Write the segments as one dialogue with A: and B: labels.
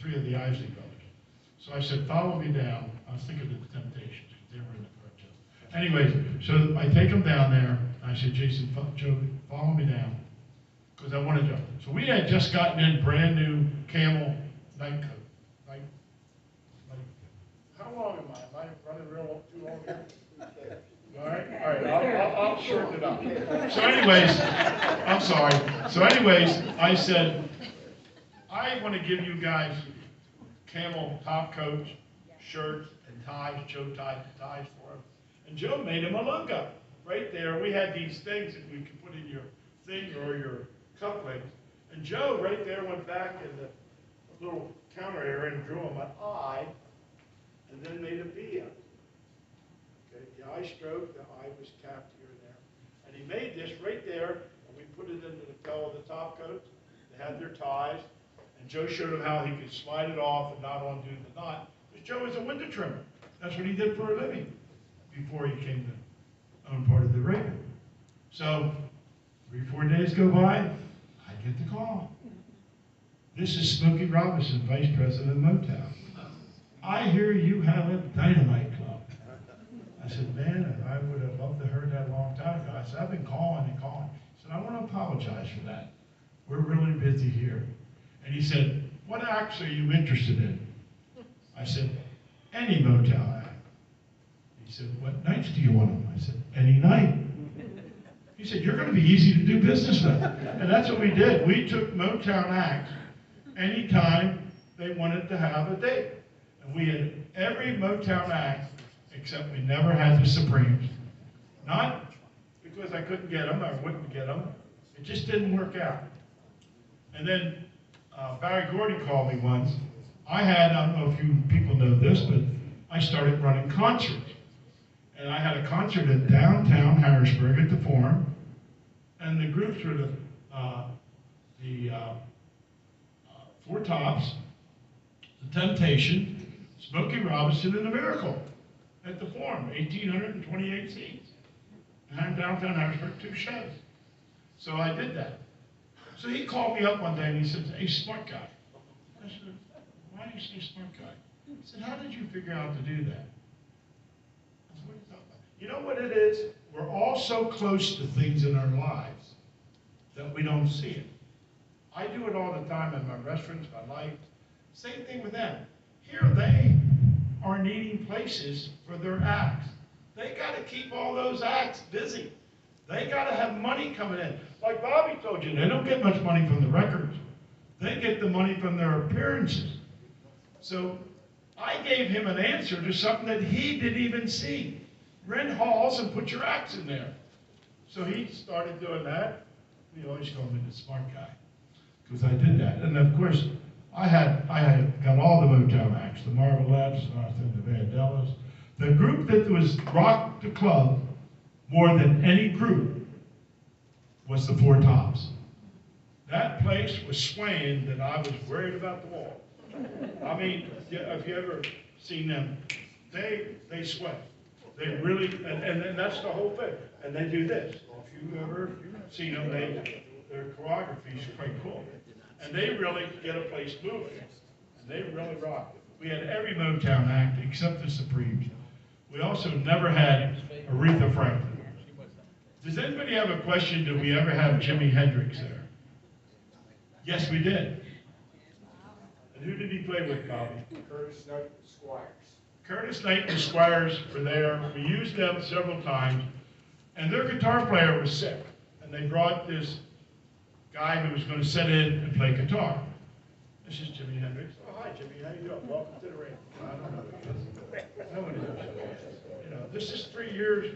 A: three of the Isley brothers. So I said, follow me down. I was thinking of the Temptations. They were in the cartel. Anyways, so I take them down there. I said, Jason, Joe, follow me down. Because I want to jump. So we had just gotten in brand new camel nightclub. How long am I? Am I running too long here? All right, I'll shorten it up. So anyways, I'm sorry. So anyways, I said, I want to give you guys camel top coats, shirts, and ties. Joe tied the ties for him. And Joe made him a lunga. Right there, we had these things that we could put in your thing or your cufflinks. And Joe, right there, went back in the little counter area and drew him an I, and then made a V up. Okay, the eye stroke, the eye was capped here and there. And he made this right there, and we put it into the tail of the top coats. They had their ties, and Joe showed him how he could slide it off and not undo the knot. Because Joe was a window trimmer. That's what he did for a living before he came to own part of the Raven. So 3-4 days go by, I get the call. This is Smokey Robinson, Vice President of Motown. I hear you have a dynamite club. I said, man, I would have loved to have heard that a long time ago. I said, I've been calling and calling. I said, I want to apologize for that. We're really busy here. And he said, what acts are you interested in? I said, any Motown act. He said, what nights do you want them? I said, any night. He said, you're going to be easy to do business with. And that's what we did. We took Motown acts anytime they wanted to have a date. And we had every Motown act, except we never had the Supremes. Not because I couldn't get them, I wouldn't get them. It just didn't work out. And then Barry Gordy called me once. I don't know if you people know this, but I started running concerts. And I had a concert in downtown Harrisburg at the Forum. And the groups were the Four Tops, the Temptation, Smokey Robinson, and the Miracle at the Forum, 1,828 seats. And I'm downtown Harrisburg, 2 shows. So I did that. So he called me up one day and he said, hey, smart guy. I said, why do you say smart guy? He said, how did you figure out to do that? I said, what are you talking about? You know what it is? We're all so close to things in our lives that we don't see it. I do it all the time in my restaurants, my life. Same thing with them. Here they are needing places for their acts. They got to keep all those acts busy. They got to have money coming in. Like Bobby told you, they don't get much money from the records. They get the money from their appearances. So I gave him an answer to something that he didn't even see. Rent halls and put your acts in there. So he started doing that. We always call him the smart guy, because I did that. And of course, I had got all the Motown acts, the Marvelettes, the Vandellas. The group that was rocked the club more than any group was the Four Tops. That place was swaying that I was worried about the wall. I mean, have you ever seen them? They sway. They really, and that's the whole thing. And they do this. If you've ever seen them, their choreography is quite cool. And they really get a place moving. And they really rock. We had every Motown act except the Supremes. We also never had Aretha Franklin. Does anybody have a question, did we ever have Jimi Hendrix there? Yes, we did. And who did he play with, Bobby?
B: Curtis Knight and the Squires.
A: Curtis Knight and the Squires were there. We used them several times. And their guitar player was sick. And they brought this guy who was going to sit in and play guitar. This is Jimi Hendrix. Oh, hi, Jimmy. How you doing? Welcome to the ring. I don't know who he is. No one knows. You know, this is 3 years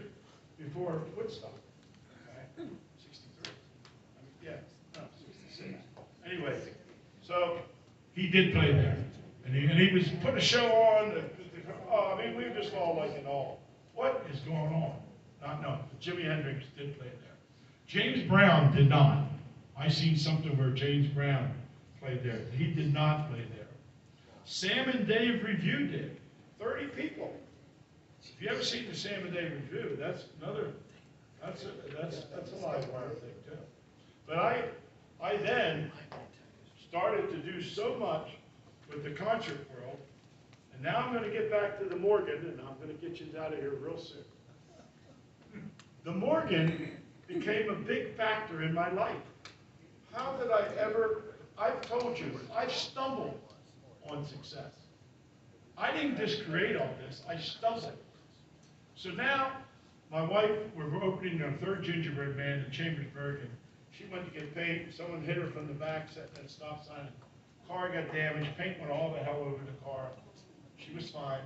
A: before Woodstock. Okay? 63. Yeah, no, 66. Anyway, so he did play there. And he was put a show on. I mean, we were just all like in awe. What is going on? Not knowing. Jimi Hendrix did play there. James Brown did not. I seen something where James Brown played there. He did not play there. Sam and Dave Review did. 30 people. If you ever seen the Sam and Dave Review, that's a live wire thing too. But I then started to do so much with the concert world. And now I'm going to get back to the Morgan, and I'm going to get you out of here real soon. The Morgan became a big factor in my life. How did I ever, I've told you, I've stumbled on success. I didn't just create all this, I stumbled. So now, my wife, we're opening our third gingerbread man in Chambersburg, and she went to get paint. Someone hit her from the back, sitting at a stop sign. The car got damaged, paint went all the hell over the car. She was fine.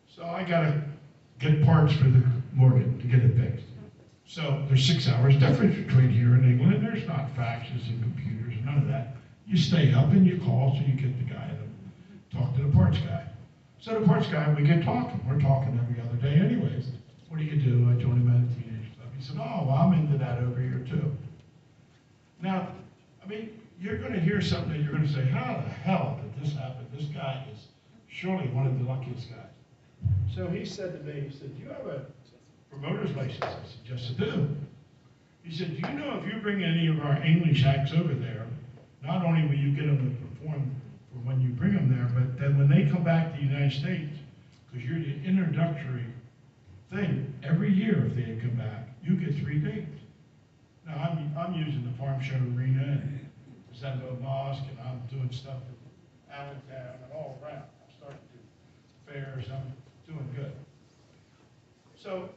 A: So I gotta get parts for the Morgan to get it fixed. So there's 6 hours difference between here and England. There's not faxes and computers, none of that. You stay up and you call, so you get the guy to talk to the parts guy. So the parts guy, we get talking. We're talking every other day anyways. What do you do? I joined him at a teenage club. He said, oh, well, I'm into that over here too. Now, I mean, you're going to hear something that you're going to say, how the hell did this happen? This guy is surely one of the luckiest guys. So he said to me, he said, do you have a promoter's license? I said, yes, I do. He said, do you know if you bring any of our English acts over there, not only will you get them to perform for when you bring them there, but then when they come back to the United States, because you're the introductory thing, every year if they come back, you get 3 dates. Now, I'm using the Farm Show Arena and Zenbo Mosque, and I'm doing stuff in Allentown and all around. I'm starting to do fairs, I'm doing good. So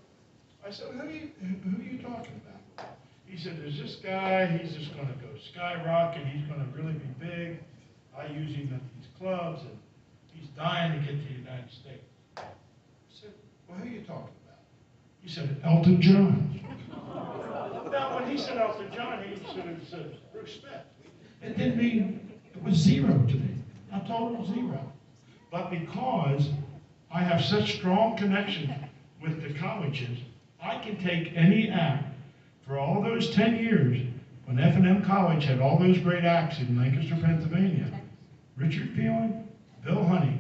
A: I said, who are you talking about? He said, there's this guy, he's just going to go skyrocket, he's going to really be big. I use him at these clubs, and he's dying to get to the United States. I said, well, who are you talking about? He said, Elton John. Now, when he said Elton John, he should have said Bruce Smith. It didn't mean, it was zero to me. I told him zero. But because I have such strong connection with the colleges, I can take any act for all those 10 years when F&M College had all those great acts in Lancaster, Pennsylvania. Richard Phelan, Bill Honey,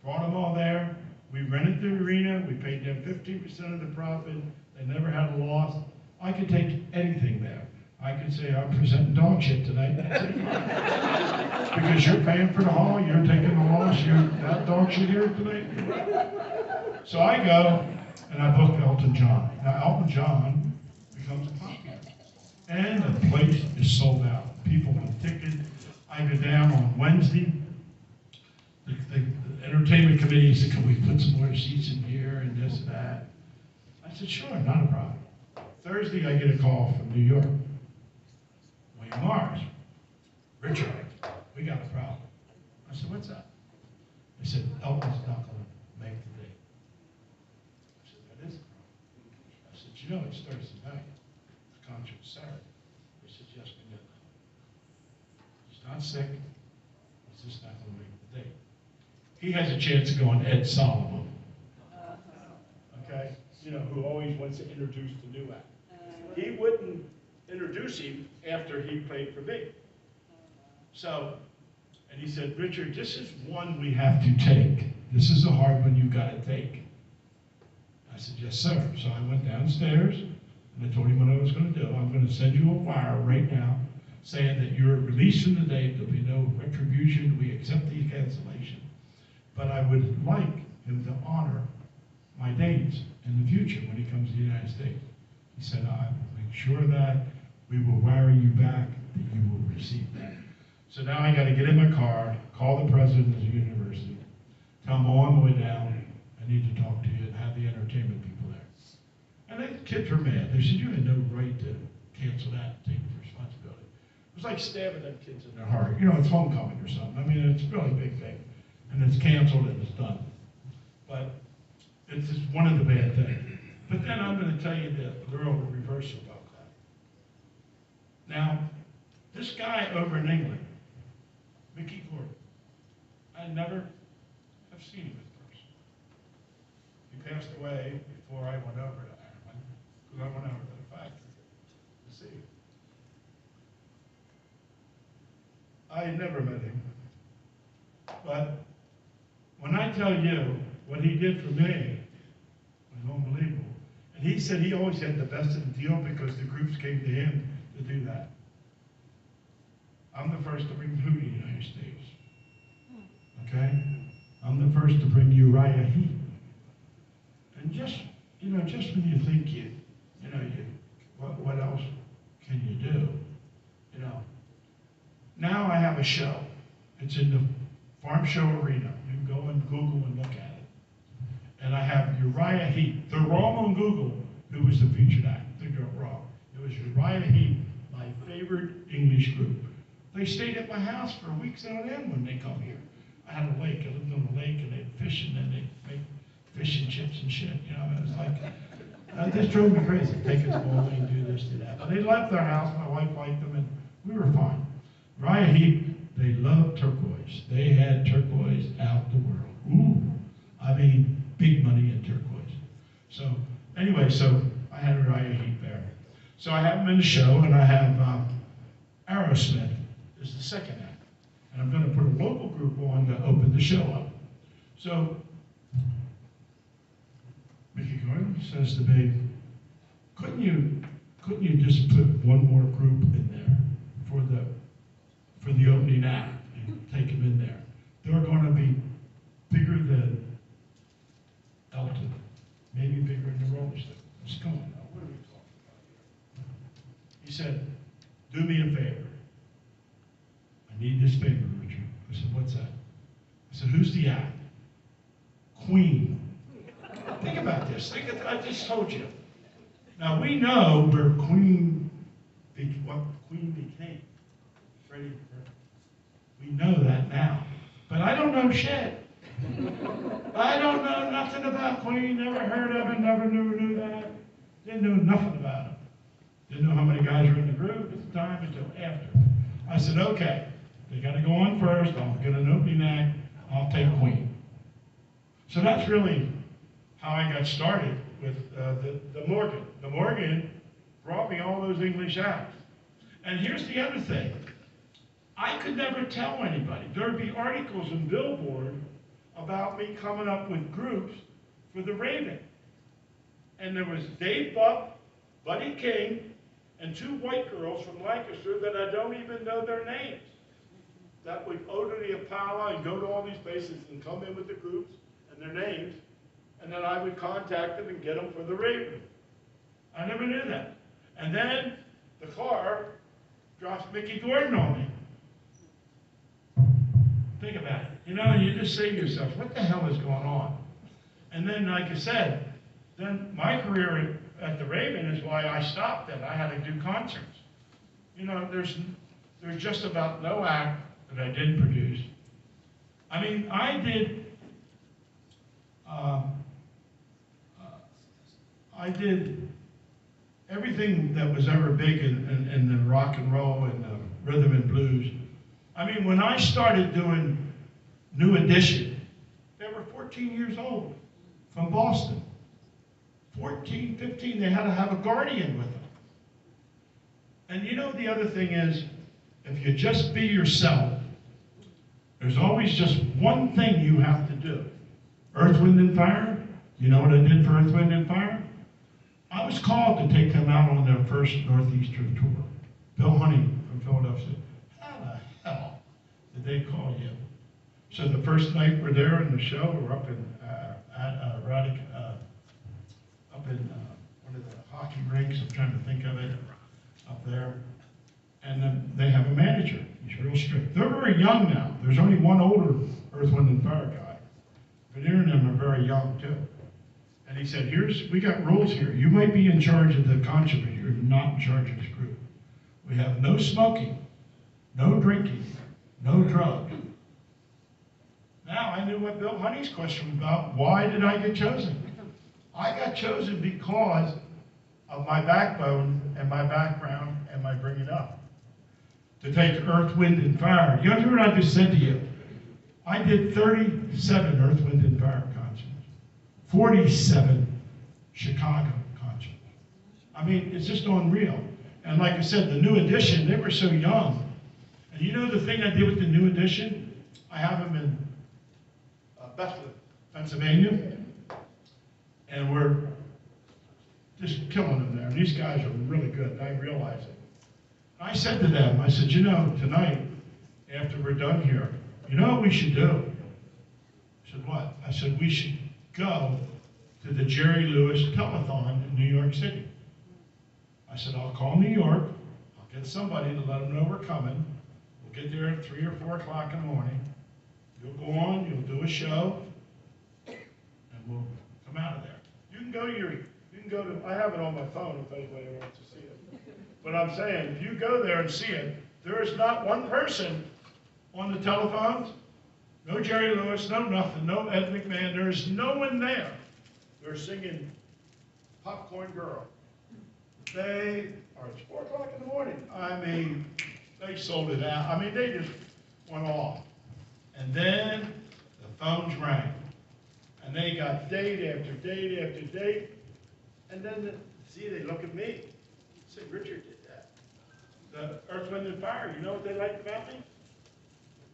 A: brought them all there. We rented the arena, we paid them 15% of the profit, they never had a loss. I could take anything there. I could say, I'm presenting dog shit tonight. Because you're paying for the hall, you're taking the loss, you're that dog shit here tonight. So I go, and I book Elton John. Now Elton John becomes popular. And the place is sold out. People want tickets. I go down on Wednesday. The entertainment committee said, can we put some more seats in here and this and that? I said, sure, not a problem. Thursday, I get a call from New York. William Morris, Richard, we got a problem. I said, what's that? They said, Elton's not going to make the date. I said, that is a problem. I said, you know, it's Thursday night. The concert's Saturday. They said, yes, we know. He's not sick. He's just not going to make the date. He has a chance to go on Ed Solomon. Okay? You know, who always wants to introduce the new act. He wouldn't introduce him after he played for me. So, and he said, Richard, this is one we have to take. This is a hard one you got to take. I said, yes, sir. So I went downstairs, and I told him what I was going to do. I'm going to send you a wire right now saying that you're released from the date. There'll be no retribution. We accept the cancellation. But I would like him to honor my dates in the future when he comes to the United States. He said, I will make sure that we will wire you back, that you will receive that. So now I got to get in my car, call the president of the university, tell him, on my way down, I need to talk to you and have the entertainment people there. And the kids were mad. They said, you had no right to cancel that and take the responsibility. It was like stabbing them kids in their heart. You know, it's homecoming or something. I mean, it's a really big thing. And it's canceled and it's done. But it's just one of the bad things. But then I'm going to tell you the real reverse about that. Now, this guy over in England, Mickey Gordon, I never have seen him in person. He passed away before I went over to Ireland, because I went over to the factory to see him. I had never met him. But when I tell you what he did for me, it was unbelievable. And he said he always had the best of the deal because the groups came to him to do that. I'm the first to bring who to the United States? Okay? I'm the first to bring Uriah Heep. And just when you think what else can you do? Now I have a show. It's in the Farm Show Arena. You can go and Google and look at it. And I have Uriah Heep. They're wrong on Google who was the featured act. They're wrong. It was Uriah Heep, my favorite English group. They stayed at my house for weeks on end when they come here. I had a lake. I lived on the lake, and they'd fish, and then they'd make fish and chips and shit. It was like, this drove me crazy. Take us bowling, do this, do that. But they left their house. My wife liked them, and we were fine. Uriah Heep, they loved turquoise. They had turquoise out the world. Ooh, I mean, big money in turquoise. So anyway, I had Uriah Heep there. So I have him in the show, and I have Aerosmith is the second act. And I'm going to put a local group on to open the show up. So Mickey Gordon says to me, couldn't you just put one more group in there for the opening act and take them in there? They're going to be bigger than Elton, maybe bigger than the Rolling Stones. What's going on? What are we talking about here? He said, do me a favor. I need this favor, Richard. I said, what's that? I said, who's the act? Queen. Think about this. I just told you. Now we know where what Queen became. Freddie. We know that now. But I don't know shit. I don't know nothing about Queen, never heard of it, never knew that. Didn't know nothing about it. Didn't know how many guys were in the group at the time until after. I said, okay, they got to go on first. I'll get an opening act. I'll take Queen. So that's really how I got started with the Morgan. The Morgan brought me all those English acts. And here's the other thing. I could never tell anybody. There'd be articles in Billboard about me coming up with groups for the Raven. And there was Dave Buck, Buddy King, and two white girls from Lancaster that I don't even know their names. That would go to the Apollo and go to all these places and come in with the groups and their names, and then I would contact them and get them for the Raven. I never knew that. And then the car drops Mickey Gordon on me. Think about it. You just say to yourself, what the hell is going on? And then, like I said, then my career at the Raven is why I stopped it. I had to do concerts. There's just about no act that I didn't produce. I mean, I did everything that was ever big in the rock and roll and the rhythm and blues. I mean, when I started doing New Edition, they were 14 years old from Boston. 14, 15, they had to have a guardian with them. And the other thing is, if you just be yourself, there's always just one thing you have to do. Earth, Wind, and Fire, you know what I did for Earth, Wind, and Fire? I was called to take them out on their first Northeastern tour. Bill Honey from Philadelphia said, how the hell did they call you? So the first night we're there in the show, we're up in one of the hockey rinks, I'm trying to think of it, up there. And then they have a manager. He's real strict. They're very young now. There's only one older Earth, Wind, and Fire guy. Veneer and them are very young too. And he said, we got rules here. You might be in charge of the concert, but you're not in charge of this group. We have no smoking, no drinking, no drugs. Now I knew what Bill Honey's question was about. Why did I get chosen? I got chosen because of my backbone and my background and my bringing up. To take Earth, Wind, and Fire. You know what I just said to you? I did 37 Earth, Wind, and Fire concerts. 47 Chicago concerts. I mean, it's just unreal. And like I said, the New Edition, they were so young. And you know the thing I did with the New Edition? I have them in Bethlehem, Pennsylvania. And we're just killing them there. And these guys are really good. I realize it. I said to them, I said, tonight after we're done here, you know what we should do? I said, what? I said, we should go to the Jerry Lewis telethon in New York City. I said, I'll call New York, I'll get somebody to let them know we're coming. We'll get there at 3 or 4 o'clock in the morning. You'll go on, you'll do a show, and we'll come out of there. You can go to, I have it on my phone if anybody wants to see it. But I'm saying, if you go there and see it, there is not one person on the telephones, no Jerry Lewis, no nothing, no Ed McMahon, there's no one there. They're singing Popcorn Girl. It's 4 o'clock in the morning. I mean, they sold it out. I mean, they just went off. And then the phones rang. And they got date after date after date. And then, they look at me. Say, Richard did that. The Earth, Wind, and Fire, you know what they liked about me?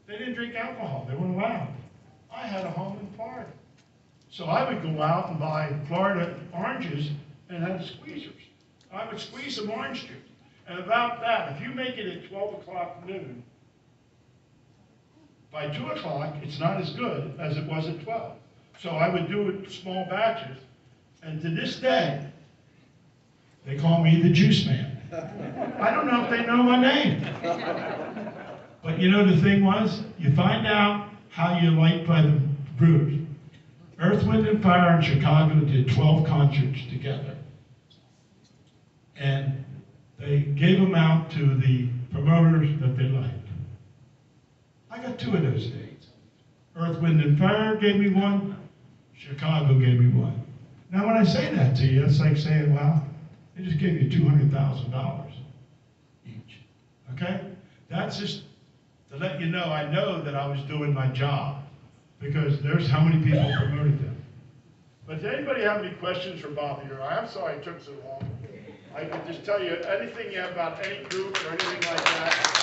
A: They didn't drink alcohol. They weren't allowed. I had a home in Florida. So I would go out and buy Florida oranges and have squeezers. I would squeeze some orange juice. And about that, if you make it at 12 o'clock noon, by 2 o'clock, it's not as good as it was at 12. So I would do it in small batches. And to this day, they call me the juice man. I don't know if they know my name. But you know the thing was, you find out how you like by the groups. Earth, Wind, and Fire in Chicago did 12 concerts together. And they gave them out to the promoters that they liked. I got 2 of those dates. Earth, Wind, and Fire gave me one. Chicago gave me one. Now when I say that to you, it's like saying, well, they just gave you $200,000 each. Okay? That's just to let you know, I know that I was doing my job because there's how many people promoted them. But does anybody have any questions for Bob here? I'm sorry it took so long. I can just tell you anything you have about any group or anything like that.